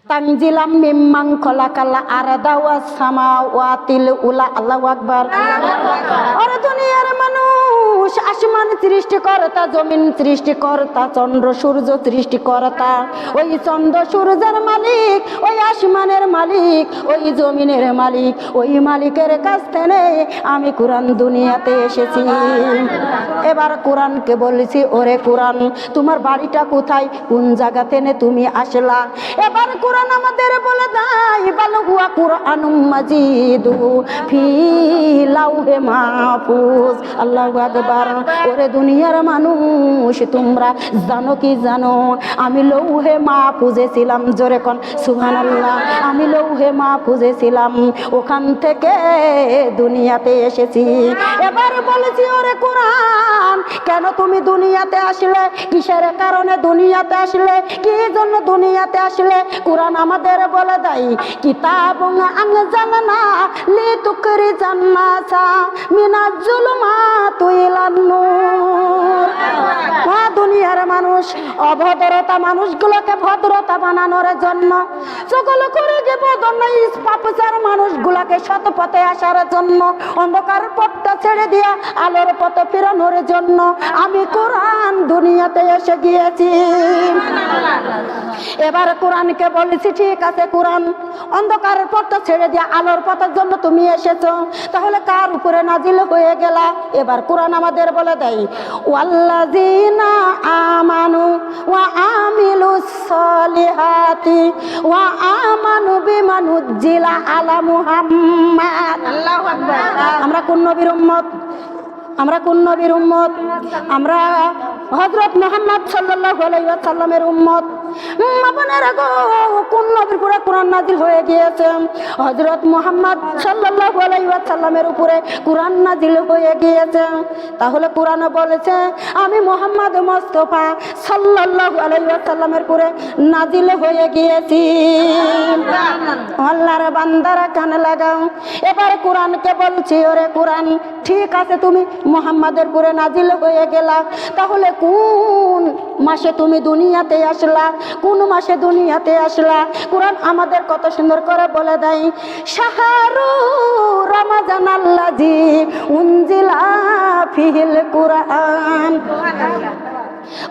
তানজিলাম মিম্মান খলাকাল আরদা ওয়াস সামাওয়াতিল উলা। আল্লাহু আকবার। ওরে দুনিয়ার মানুষ, আসমান সৃষ্টিকর্তা, জমিন সৃষ্টিকর্তা, চন্দ্র সূর্য সৃষ্টিকর্তা, ওই চন্দ্র সূর্যের মালিক, ওই আসমানের মালিক, ওই জমিনের মালিক, ওই মালিকের কাছ থেকে আমি কোরআন দুনিয়াতে এসেছি। এবার কোরআনকে বলেছি, ওরে কোরআন তোমার বাড়িটা কোথায়, কোন জায়গা থেকে তুমি আসলা? এবার কোরআন আমাদের বলে দেয়, বাল হুয়া কুরআনুম মাজিদু ফি লাউহে মাহফুজ। আল্লাহু আকবার। ওরে দুনিয়ার মানুষ, তোমরা জানো কি জানো, আমি লৌহে মাহফুজে ছিলাম। জোরে কোন সুবহানাল্লাহ। আমি লৌহে মাহফুজে ছিলাম, ওখান থেকে দুনিয়াতে এসেছি। এবার বলেছি, ওরে কোরআন কেন তুমি দুনিয়াতে আসলে, কিসের কারণে দুনিয়াতে আসলে, কি জন্য দুনিয়াতে আসলে? কোরআন আমাদের বলে দেয়, কিতাবুন আনজালনা লিতুখরিজান নাসা মিনাজ জুলুমাতি ইলান নূর। দুনিয়ার মানুষ, অভদ্রতা মানুষগুলোকে ভদ্রতা বানানোর জন্য, সকল করে যে বদনাই পাপচার মানুষগুলোকে সৎ পথে আসার জন্য, অন্ধকার পথটা ছেড়ে দিয়া আলোর পথে ফেরানোর জন্য আমি কোরআন দুনিয়াতে এসে গিয়েছি। এবার কোরআনকে বলেছি, ঠিক আছে কোরআন, অন্ধকারের পথটা ছেড়ে দিয়ে আলোর পথের জন্য তুমি এসেছো, তাহলে কার উপরে নাজিল হয়ে গেলা? এবার কোরআন আমাদের বলে দেয়, ওয়াল্লাযিনা আমানু ওয়া আমিলুস সলিহাতি ওয়া আমানু বিমা নুজ্জিলা আলা মুহাম্মাদ। আল্লাহু আকবার। আমরা কোন নবীর উম্মত? আমরা কোন নবীর উম্মত? আমরা হযরত মুহাম্মদ সাল্লাল্লাহু আলাইহি ওয়াসাল্লামের উম্মত। আপনারা গো, কোন নবীর উপরে কোরআন নাজিল হয়ে গিয়েছে? হযরত মুহাম্মদ সাল্লাল্লাহু আলাইহি ওয়াসাল্লামের উপরে কোরআন নাজিল হয়ে গিয়েছে। তাহলে কোরআন বলেছে, আমি মুহাম্মদ মুস্তাফা সাল্লাল্লাহু আলাইহি ওয়াসাল্লামের উপরে নাজিল হয়ে গিয়েছি। আল্লাহর বান্দারা কান লাগাও। এবার কোরআনকে বলছি, ওরে কোরআন ঠিক আছে তুমি মুহাম্মাদের উপরে নাজিল হয়ে গেলা, তাহলে কোন মাসে তুমি দুনিয়াতে আসলা, কোন মাসে দুনিয়াতে আসলা? কোরআন আমাদের কত সুন্দর করে বলে দেয়, শাহরু রমাজান আল্লাযী উনজিলা ফিহিল কুরআন।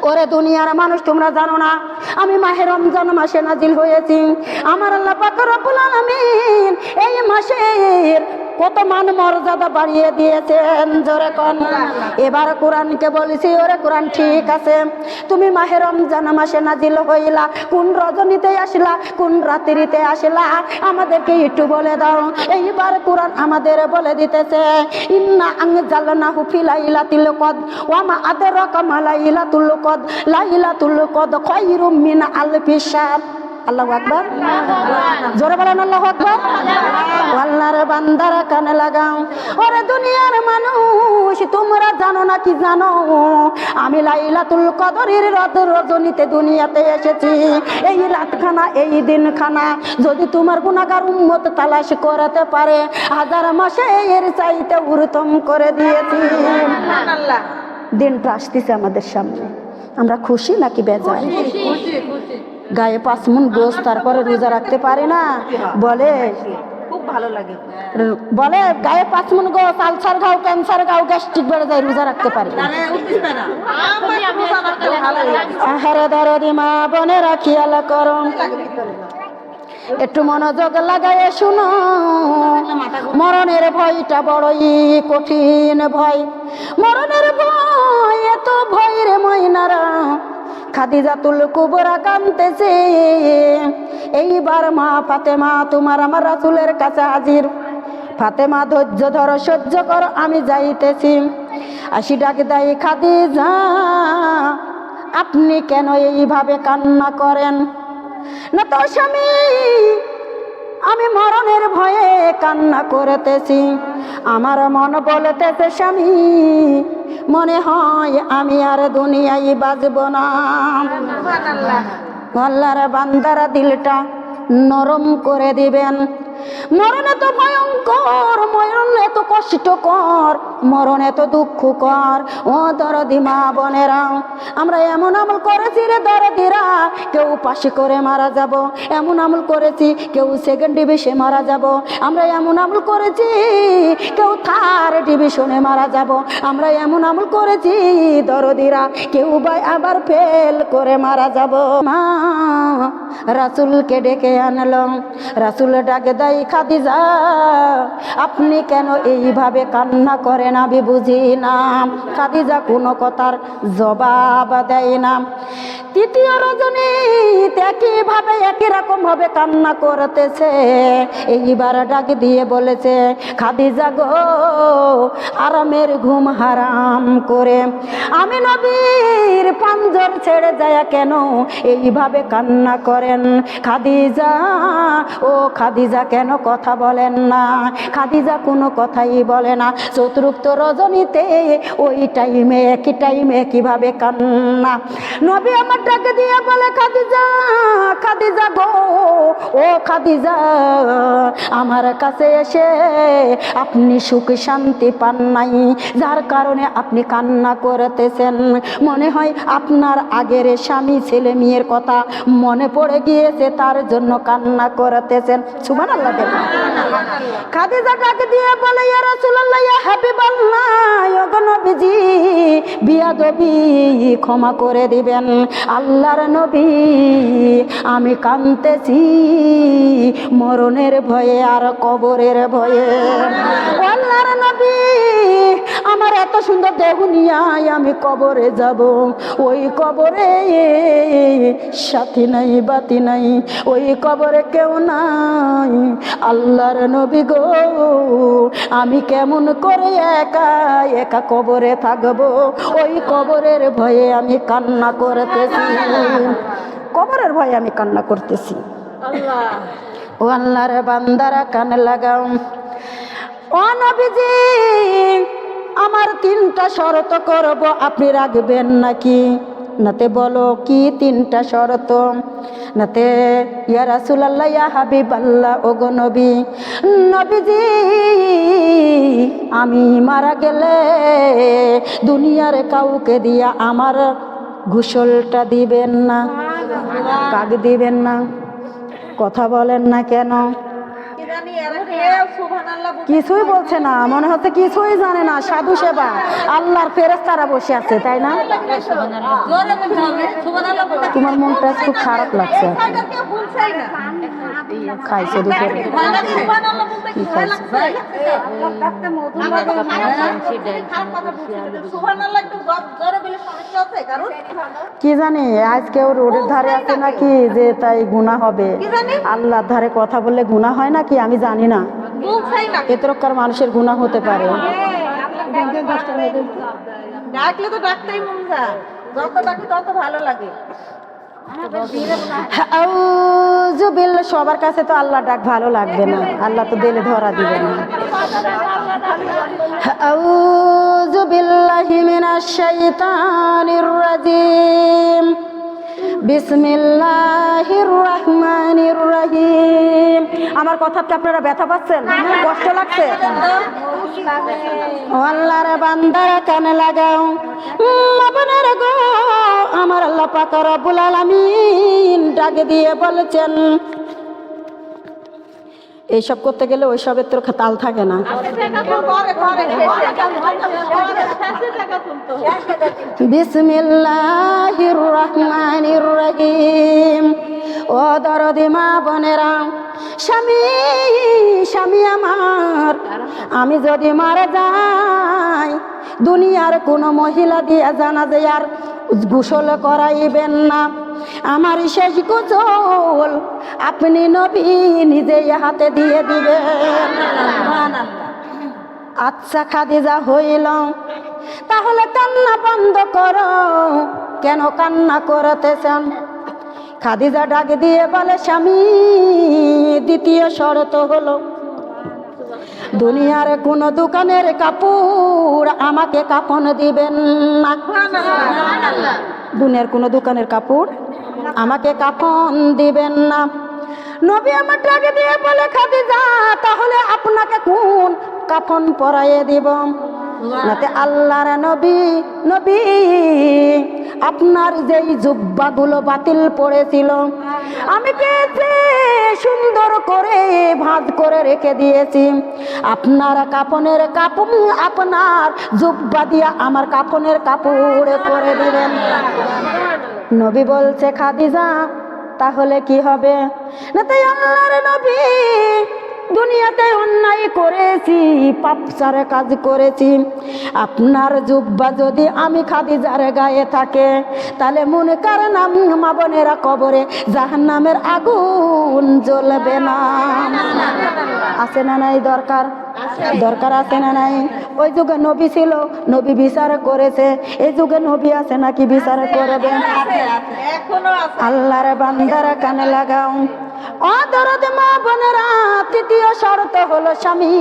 ওরে দুনিয়ার মানুষ, তোমরা জানো না আমি মাহে রমজান মাসে নাজিল হয়েছি। আমার আল্লাহ পাক রব্বুল আলামিন এই মাসের কত মান মর্যাদা বাড়িয়ে দিয়েছেন। জোরে কোন। এবার কোরআনকে বলেছি, ওরে কোরআন ঠিক আছে তুমি মাহে রমজান মাসে নাজিল হইলা, কোন রজনীতে আসলা, কোন রাত্রিতে আসলা, আমাদেরকে একটু বলে দাও। এইবার কোরআন আমাদের বলে দিতেছে, ইন্না আনজালনাহু ফি লাইলাতিল কদর ওয়া মা আদরাকা মা লাইলাতুল কদর লাইলাতুল কদর খায়রুম মিন আলফি শাহর। আল্লাহু আকবার। জোরে বলেন আল্লাহু আকবার। আল্লাহর বান্দারা কানে লাগাও। ওরে দুনিয়ার মানুষ, তোমরা জানো না কি জানো, আমি লাইলাতুল কদরের রাত রজনীতে দুনিয়াতে এসেছি। এই রাতখানা, এই দিনখানা যদি তোমার গুনাহগার উম্মত তালাশ করতে পারে, হাজার মাসে এর চাইতে উত্তম করে দিয়েছি। সুবহানাল্লাহ। দিনটা আসতেছে আমাদের সামনে, আমরা খুশি নাকি বেজার? গায়ে 5 মণ গোশ, তারপরে রোজা রাখতে পারে না, বলে খুব ভালো লাগে, বলে গায়ে 5 মণ গোশ, আলসার ঘাও, ক্যান্সার ঘাও, গ্যাস্ট্রিক বেড়ে যায়, রোজা রাখতে পারে না। আহারে দরদি মা বোনেরা খেয়াল করো, একটু মনোযোগ লাগায় শুনো। মরণের ভয়টা বড়ই কঠিন ভয়, মরণের ভয় এত ভয় রে ময়নারা। খাদিজাতুল কুবরা কাঁদতেছে, এইবার মা ফাতেমা তোমার আমার রাসূলের কাছে হাজির। ফাতেমা ধৈর্য ধরো, সহ্য করো, আমি যাইতেছি। আসি ডাক দেয়, খাদিজা আপনি কেন এইভাবে কান্না করেন? না তো স্বামী, আমি মরণের ভয়ে কান্না করতেছি। আমার মন বলতেছে স্বামী, মনে হয় আমি আর দুনিয়ায় বাঁচব না। আল্লাহর বান্দারা দিলটা নরম করে দিবেন, মরণ এত ভয়ঙ্কর, মরণ এত কষ্টকর, মরণ এত দুঃখকর। ও দরদি মা বোনেরা, আমরা এমন আমল করেছি রে দরদিরা, কেউ পাশে করে মারা যাব, এমন আমল করেছি কেউ সেকেন্ড ডিভিশনে মারা যাব, আমরা এমন আমল করেছি কেউ থার্ড ডিভিশনে মারা যাব, আমরা এমন আমল করেছি দরদিরা কেউ ভাই আবার ফেল করে মারা যাব। মা রাসূলকে ডেকে আনলাম, রাসূল ডাকে দেয়, খাদিজা আপনি কেন এইভাবে কান্না করেন আমি বুঝি না। খাদিজা কোনো কথার জবাব দেয় না। তৃতীয় রজনী একইভাবে একই রকম ভাবে কান্না করতেছে। এইবার ডাক দিয়ে বলেছে, খাদিজা গো, আরামের ঘুম হারাম করে আমি নবীর পাঞ্জর ছেড়ে যায় কেন এইভাবে কান্না করেন? খাদিজা, ও খাদিজা কেন কথা বলেন না? খাদিজা কোনো কথাই বলে না। চতুর্থ রজনীতে ওই টাইমে একই টাইমে কিভাবে কান্না। নবী আমার ডাকে দিয়ে বলে, খাদিজা, খাদিজা গো, ও খাদিজা, আমার কাছে এসে আপনি সুখ শান্তি পান নাই, যার কারণে আপনি কান্না করতেছেন। মনে হয় আপনার আগের স্বামী ছেলে মেয়ের কথা মনে পড়ে গিয়েছে, তার জন্য কান্না করতেছেন। সুবহানাল্লাহ। খাদিজা ডাকে দিয়ে বলে, ইয়া রাসূলুল্লাহ, ইয়া হাবিবাল্লাহ, ও গো নবীজি, বিয়াদবি ক্ষমা করে দিবেন। আল্লাহর নবী, আমি কাঁদতেছি মরণের ভয়ে আর কবরের ভয়ে। আল্লাহর নবী, আমার এত সুন্দর দেহ নিয়ে আমি কবরে যাব, ওই কবরে সাথী নাই বাতি নাই, ওই কবরে কেউ নাই। আল্লাহর নবী গো, আমি কেমন করে একা একা কবরে থাকবো? ওই কবরের ভয়ে আমি কান্না করতেছি, কবরের ভয়ে আমি কান্না করতেছি। ও আল্লাহর বান্দারা কান লাগাও। ও নবীজি, আমার 3টা শর্ত করব, আপনি রাখবেন নাকি? নাতে বলো কি 3টা শর্ত? নাতে ইয়া রাসূলুল্লাহ, ইয়া হাবিবাল্লাহ, ও গো নবী, নবীজি আমি মারা গেলে দুনিয়ার কাউকে দিয়া আমার গোসলটা দিবেন না। কাক দিবেন না? কথা বলেন না কেন? কিছুই বলছে না, মনে হচ্ছে কিছুই জানে না। সাধু সেবা, আল্লাহর ফেরেশতারা বসে আছে, তাই না? তোমার মনটা খুব খারাপ লাগছে। খাইছে দুপুরে কি জানি, আজকে ও রোডের ধারে আছে নাকি যে তাই গুনাহ হবে? আল্লাহর ধারে কথা বললে গুনাহ হয় নাকি আমি জানি না। এতরকার মানুষের গুনাহ হতে পারে। ডাকলে তো ডাকতেই মন যায়, যত ডাকি তত ভালো লাগে। আউযুবিল্লাহ, সবার কাছে তো আল্লাহ ডাক ভালো লাগবে না, আল্লাহ তো দিলে ধরা দিবে না। আউযুবিল্লাহি মিনাশ শাইতানির রাজিম। বিসমিল্লাহির রহমানির রহিম। আমার কথাতে আপনারা ব্যথা পাচ্ছেন? কষ্ট লাগছে? ও আল্লাহর বান্দারা কানে লাগাও। আপনারা গো, আমার আল্লাহ পাক রব্বুল আলামিন ডাকে দিয়ে বলেছেন, এইসব করতে গেলে ওইসবের তো তাল থাকে না। বিসমিল্লাহির রহমানির রহিম। ও দরদি মা বোনেরা, স্বামী স্বামী আমার, আমি যদি মারা যাই দুনিয়ার কোনো মহিলা দিয়ে জানাজা আর গোসল করাইবেন না। আমার শেষ গোসল আপনি নবী নিজে হাতে দিয়ে দিবেন। আচ্ছা খাদিজা, হইল, তাহলে কান্না বন্ধ করো। কেন কান্না করতেছেন? খাদিজা ডাক দিয়ে বলে, স্বামী, দ্বিতীয় শর্ত হলো দুনিয়ার কোন দোকানের কাপড় আমাকে কাফন দিবেন না। দুনিয়ার কোন দোকানের কাপড় আমাকে কাফন দিবেন না। নবী আমার ডাকে দিয়ে বলে খাদিজা তাহলে আপনাকে কোন কাফন পরাইয়ে দিব? নাতে আল্লাহর নবী নবী আপনার যেই জুব্বাগুলো বাতিল পড়েছিল আমি পেয়েছি সুন্দর করে ভাঁজ করে রেখে দিয়েছি, আপনার কাফনের কাপড় আপনার জুব্বা দিয়া আমার কাফনের কাপড় করে দিবেন। নবী বলছে খাদিজা তাহলে কি হবে? না তাই আল্লাহর নবী দুনিয়াতে অন্যায় করেছি, পাপচার কাজ করেছি, আপনার জুব্বা যদি আমি খাদিজার গায়ে থাকে তাহলে মনে করেন মা বোনেরা কবরে জাহান্নামের আগুন জ্বলবে না। আছে না নাই দরকার? দরকার আছে না নাই? ওই যুগে নবী ছিল, নবী বিচার করেছে, এই যুগে নবী আছে নাকি বিচার করবে? আল্লাহর বান্দারা কানে লাগাও, অদরদ মা বোনেরা, তৃতীয় শর্ত হলো স্বামী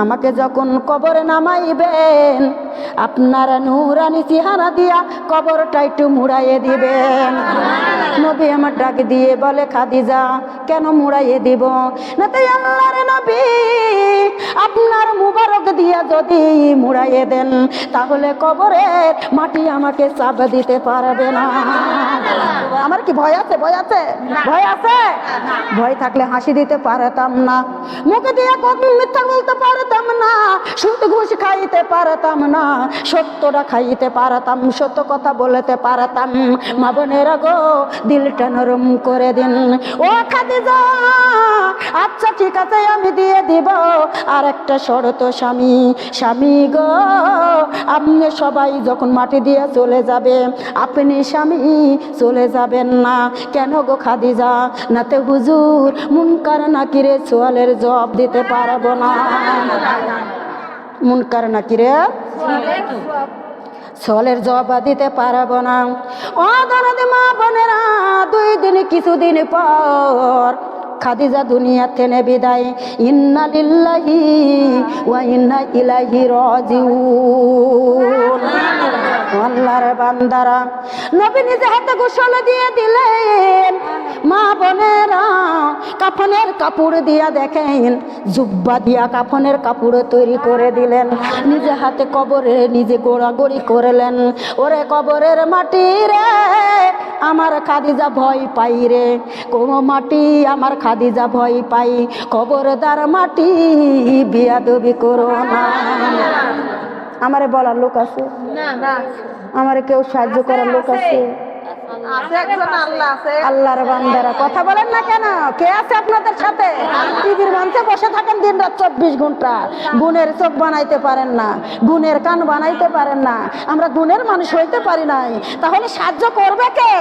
আমাকে যখন কবরে নামাইবেন আপনার নূরানি চেহারা দিয়া কবরটা একটু মুড়াইয়ে দিবেন। নবী আমার ডাক দিয়ে বলে খাদিজা কেন মুড়াইয়ে দিব? না তাই আল্লাহর নবী আপনার মুবারক দিয়া যদি মুড়াইয়ে দেন তাহলে কবরের মাটি আমাকে চাপ দিতে পারবে না। আমার কি ভয় আছে? ভয় আছে? ভয় আছে? ভয় থাকলে হাসি দিতে পারতাম না, মুখে দিয়ে কত মিথ্যা বলতে পারতাম না, সুদ ঘুষ খাইতে পারতাম না, সত্যটা খাইতে পারতাম, সত্য কথা বলতে পারতাম। মা বোনেরা গো দিলটা নরম করে দিন। ও খাদিজা আচ্ছা ঠিক আছে আমি দিয়ে দিব, আর একটা শর্ত স্বামী, স্বামী গো আপনি সবাই যখন মাটি দিয়ে চলে যাবে আপনি স্বামী চলে যাবেন না। কেন গো খাদিজা? নাতে হুজুর মুনকার নাকিরে সোয়ালের জবাব দিতে পারবো না। মুনকার নাকিরে সোয়ালের জবাব দিতে পারবো না। ও দরদ মা বোনেরা, দুই দিন কিছুদিন পর খাদিজা দুনিয়া থেকে বিদায়। ইন্না লিল্লাহি ওয়া ইন্না ইলাইহি রাজিউন। আল্লাহর বান্দারা নবী নিজে হাতে গোসল দিয়ে দিলেন, মা বোনেরা কাফনের কাপড় দিয়া দেখেন জুব্বা দিয়া কাফনের কাপড় তৈরি করে দিলেন, নিজে হাতে কবরে নিজে গোড়াগড়ি করলেন। ওরে কবরের মাটি রে আমার খাদিজা ভয় পাই রে, কোন মাটি আমার খাদিজা ভয় পাই, কবরদার মাটি বিয়াদবি করো না। আমারে বলার লোক আছে? আমারে কেউ সাহায্য করার লোক আছে? আল্লাহর বান্দারা কথা বলেন না কেন? কে আছে আপনাদের সাথে? টিভির মঞ্চে বসে থাকেন দিন রাত 24 ঘন্টা, গুণের চোখ বানাইতে পারেন না, গুণের কান বানাইতে পারেন না, আমরা গুণের মানুষ হইতে পারি নাই, তাহলে সাহায্য করবে কে?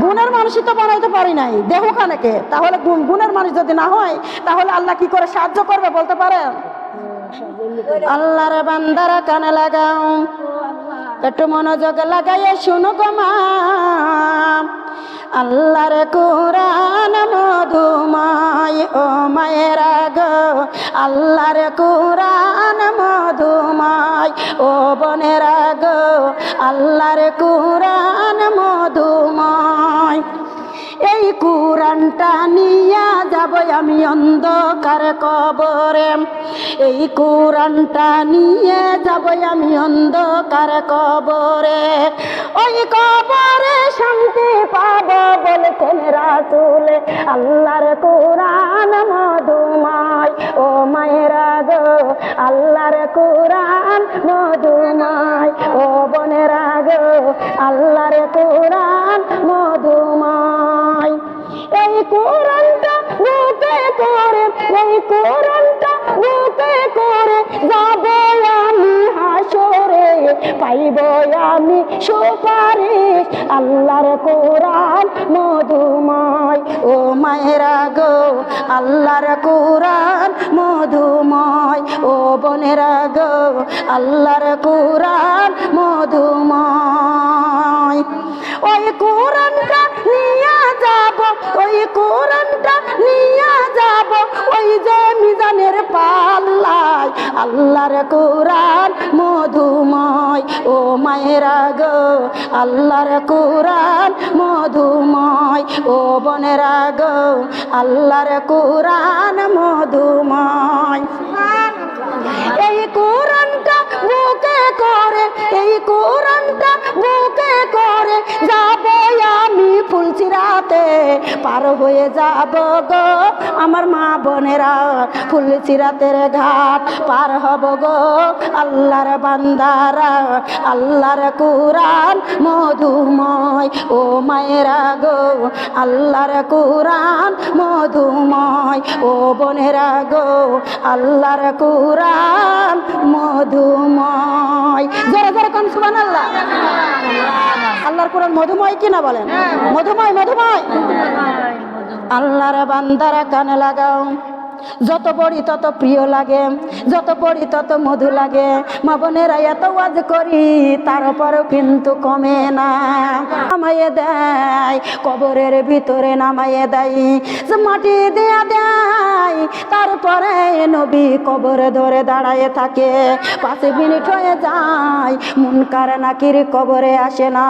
গুণের মানুষই তো বানাইতে পারি নাই, দেখো খানে কে? তাহলে গুণের মানুষ যদি না হয় তাহলে আল্লাহ কি করে সাহায্য করবে বলতে পারেন? আল্লাহর বান্দারা কানে লাগাও, একটু মনোযোগ লাগাইয়ে শুনো গো মা। আল্লাহর কোরআন মধুময় ও মায়েরা গো, আল্লাহর কোরআন মধুময় ও বোনেরা গো, আল্লাহর কোরআন মধুময়। এই কোরআনটা নিয়া যাব আমি অন্ধকার কবরে, এই কোরআনটা নিয়ে যাব আমি অন্ধকার কবরে, ওই কবরে শান্তি পাব বলেছেন রাসূল। আল্লাহর কোরআন মধুময় ও মায়েরা গো, আল্লাহর কোরআন মধুময় ও বোনেরা গো, আল্লাহর কোরআন মধুময়। এই কোরআনটা বুকে করে, এই কোরআনটা বুকে করে যাব আমি হাসরে, পাইব আমি সুপারিশ। আল্লাহর কোরআন মধুময় ও মায়েরা গো, আল্লাহর কোরআন মধুময় ও বোনেরা গো, আল্লাহর কোরআন মধুময়। ওই কোরআনটা নিয়ে যাব, ওই কোরআনটা নিয়ে যাব ওই যে মিজানের পাল্লায়। আল্লাহর কোরআন মধুময় মধুময় ও মায়েরা গো আল্লাহর কোরআন মধুময় ও বোনেরা গো আল্লাহর কোরআন মধুময় এই কোরআনটা বুকে করে এই কোরআনটা বুকে করে যাব আমি ফুলচিরাতে পার হয়ে যাব গো আমার মা বোনেরা ফুলচিরাতের ঘাট পার হব গো আল্লাহর বান্দারা আল্লাহর কোরআন মধুময় ও মায়েরা গো আল্লাহর কোরআন মধুময় ও বোনেরা গো আল্লাহর কোরআন মধুময় জোরে জোরে কোন সুবহানাল্লাহ আল্লাহর কোরআন মধুময় কিনা বলেন মধুময় মধুময় আল্লাহর বান্দারা কানে লাগাও যত পড়ি তত প্রিয় লাগে যত পড়ি তত মধু লাগে মা বোনেরা এত ওয়াজ করি তারপরও কিন্তু কমে না নামাইয়ে দেয় কবরের ভিতরে নামাইয়ে দেয় যে মাটি দেয়া দেয় তারপরে নবী কবরে ধরে দাঁড়ায় থাকে 5 মিনিট হয়ে যায় মুনকার নাকির কবরে আসে না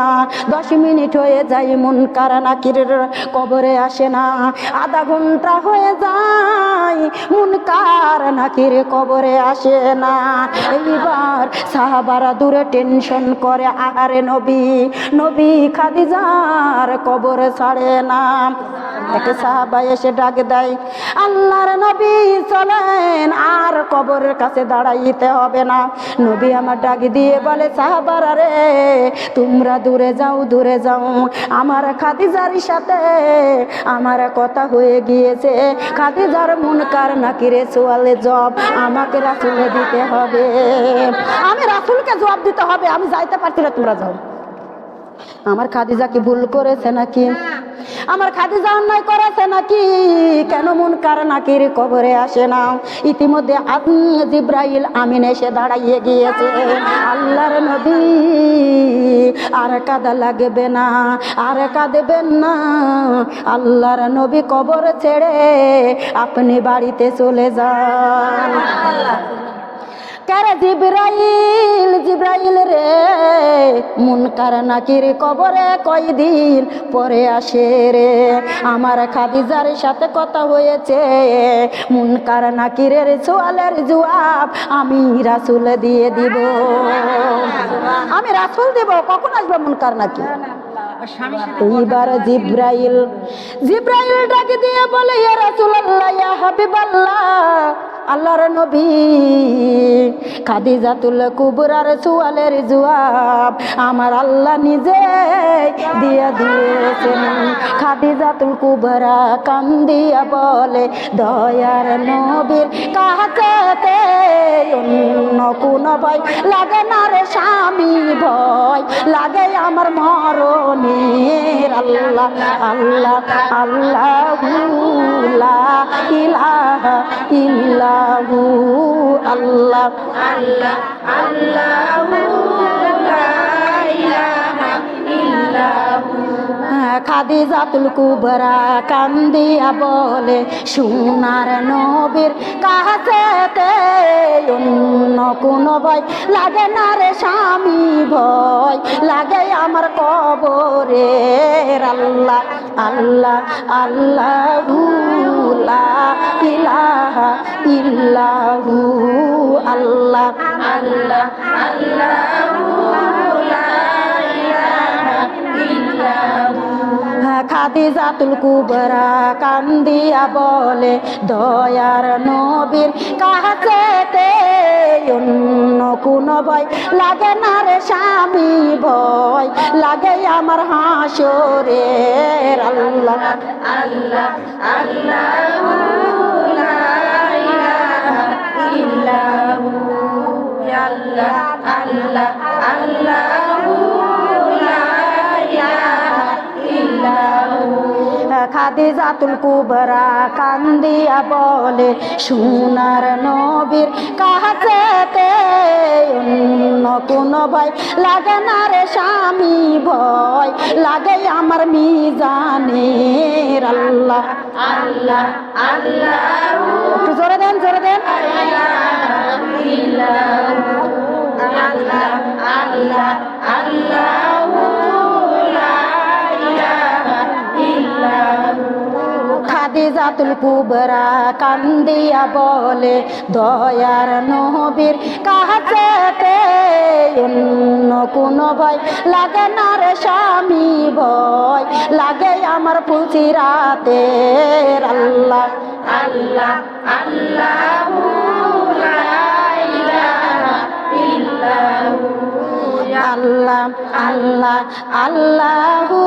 10 মিনিট হয়ে যায় মুনকার নাকির কবরে আসে না আধা ঘন্টা হয়ে যায় মুনকার নাকির কবরে আসে না এইবার সাহাবারা দূরে টেনশন করে আহারে নবী খাদিজার কবরে ছাড়ে না একটা সাহাবা এসে ডাক দেয় আল্লাহর নবী চলেন আর কবরের কাছে দাঁড়াইতে হবে না নবী আমার ডাক দিয়ে বলে সাহাবারা রে তোমরা দূরে যাও আমার খাদিজার সাথে আমার কথা হয়ে গিয়েছে খাদিজার মুনকার নাকিরে সোয়ালে জবাব আমাকে রাসূলে দিতে হবে আমি রাসূলকে জবাব দিতে হবে আমি যাইতে পারছি না তোমরা যাও আমার খাদিজা কি ভুল করেছে নাকি আমার খাদিজা অন্যায় করেছে নাকি কেন মুনকার নাকির কবরে আসে না ইতিমধ্যে জিবরাইল আমিন এসে দাঁড়াইয়ে গিয়েছে আল্লাহর নবী আর কাঁদা লাগবে না আর কাঁদবেন না আল্লাহর নবী কবর ছেড়ে আপনি বাড়িতে চলে যান কারে জিবরাইল রে মুনকার নাকির কবরে কয়দিন পরে আসে রে আমার খাদিজার সাথে কথা হয়েছে মুনকার নাকিরের সোয়ালের জবাব আমি রাসূল দিয়ে দিব আমি রাসূল দেব কখন আসবে মুনকার নাকির এইবার জিবরাইল ডাক দিয়ে বলে ইয়া রাসূলুল্লাহ ইয়া হাবিবাল্লাহ আল্লাহর নবী খাদিজাতুল কুবরার সোয়ালের জবাব আমার আল্লাহ নিজে দিয়ে দিয়েছেন খাদিজাতুল কুবরা কান্দিয়া বলে দয়ার নবীর কাছেতে অন্য কোন ভয় লাগে না রে স্বামী ভয় লাগে আমার মরণের আল্লাহ আল্লাহ আল্লাহু লা ইলাহা ইল্লাহু আল্লাহ আল্লাহ আল্লাহু লা ইলাহা ইল্লাহু খাদিজাতুল কুবরা কান্দিয়া বলে সোনার নবীর কাছেতে অন্য কোন ভয় লাগে না রে স্বামী ভয় লাগে আমার কবরের আল্লাহ আল্লাহ আল্লাহু লা ইলাহা ইল্লাহু আল্লাহ আল্লাহ আল্লাহু লা ইলাহা ইল্লাহু খাদিজাতুল কুবরা কান্দিয়া বলে দয়ার নবীর কাছেতে অন্য কোন ভয় লাগে না রে স্বামী ভয় লাগে আমার হাসরের আল্লাহ আল্লাহ আল্লাহু লা ইলাহা ইল্লাহু আল্লাহ আল্লাহ আল্লাহু লা ইলাহা ইল্লাহু খাদিজাতুল কুবরা কান্দিয়া বলে সোনার নবীর কাছেতে অন্য কোন ভয় লাগে না রে স্বামী ভয় লাগে আমার মিজানের আল্লাহ আল্লাহ আল্লাহ জোরে দেন আল্লাহ আল্লাহ আল্লাহু লা ইলাহা ইল্লাহু। খাদিজাতুল কুবরা কান্দিয়া বলে দয়ার নবীর কাছেতে অন্য কোনো ভয় লাগে না রে স্বামী, ভয় লাগে আমার ফুলচিরাতে। আল্লাহ আল্লাহ আল্লাহু লা ইলাহা ইল্লাহু। আল্লাহ আল্লাহ আল্লাহু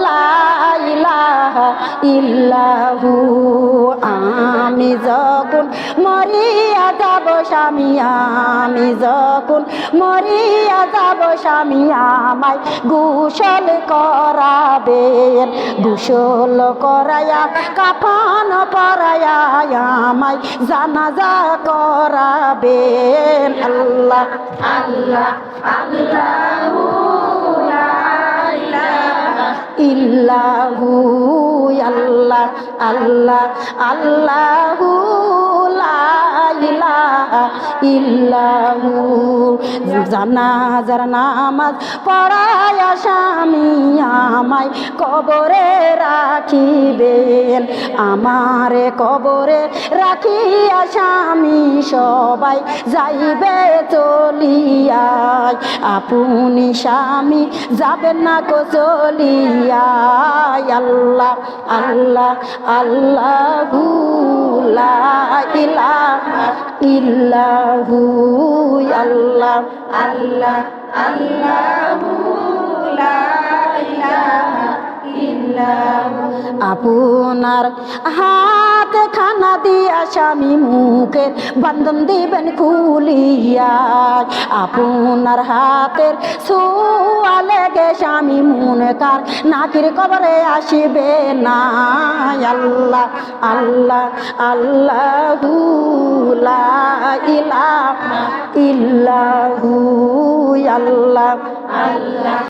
লা ইলাহা ইল্লাহু। আমি যখন মরিয়া যাব স্বামী, আমি যখন মরিয়া যাব স্বামী, আমায় গোসল করাবেন, গোসল করায়া কাফন পরায়া আমায় জানাজা করাবেন। আল্লাহ আল্লাহ আল্লাহু লা ইলাহা ইল্লাহু। আল্লাহ আল্লাহ আল্লাহু লা ইলাহা ইল্লাহু। জানাজার নামাজ পড়ায়া স্বামী আমায় কবরে রাখিবেন, আমারে কবরে রাখিয়া স্বামী সবাই যাইবে চলিয়া, আপনি স্বামী যাবেন না কো চলিয়া। আল্লাহ আল্লাহ আল্লাহু লা ইলাহা ইল্লাহু। আল্লাহ আল্লাহ আল্লাহু লা ইলাহা ইল্লাহু। আপনার হাত খানা দিয়া স্বামী মুখের বন্ধন দিবেন খুলিয়া, আপনার হাতের ছোঁয়া লেগে স্বামী মুনকার নাকির কবরে আসিবে না। আল্লাহ আল্লাহ আল্লাহু লা ইলাহা ইল্লাহু। আল্লাহ আল্লাহ